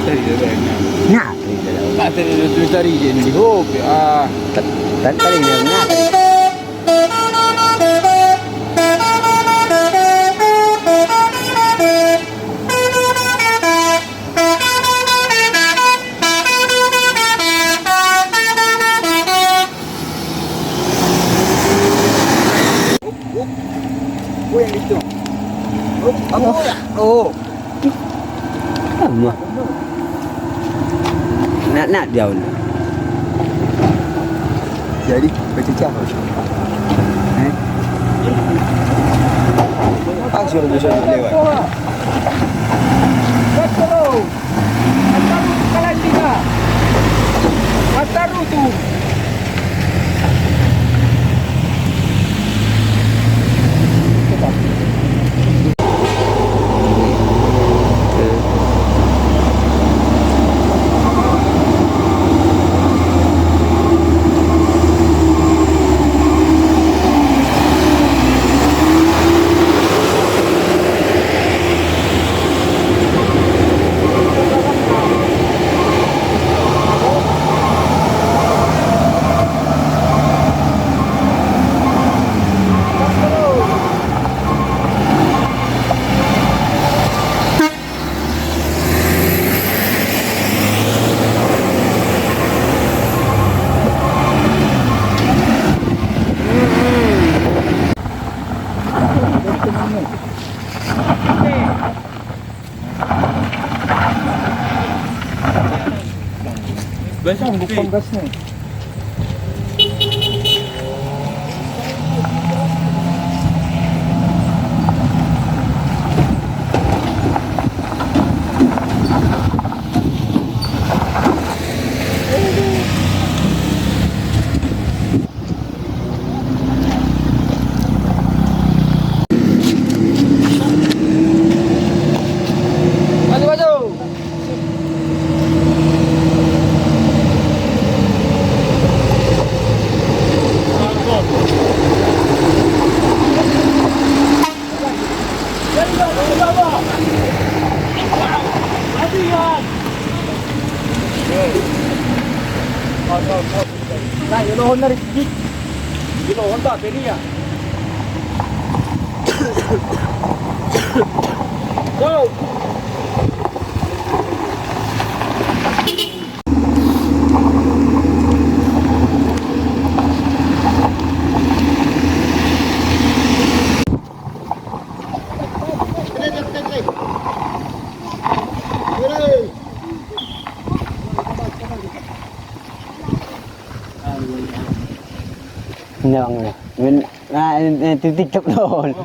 Natri dalawa. Battere le tue tarighe, di copia. Tatali na natri. Uy, ang dito. Ano? Oo. Ama. Na diaw na. Jadi, baca siapa? Tak suruh bisa lewat. Betul. Ataru kalah tiga. Ataru tu. Besok bukang gas ni. Nah, ilohon na rin. Ilohon ba? Teniya. Go! Nang na titiktok doon.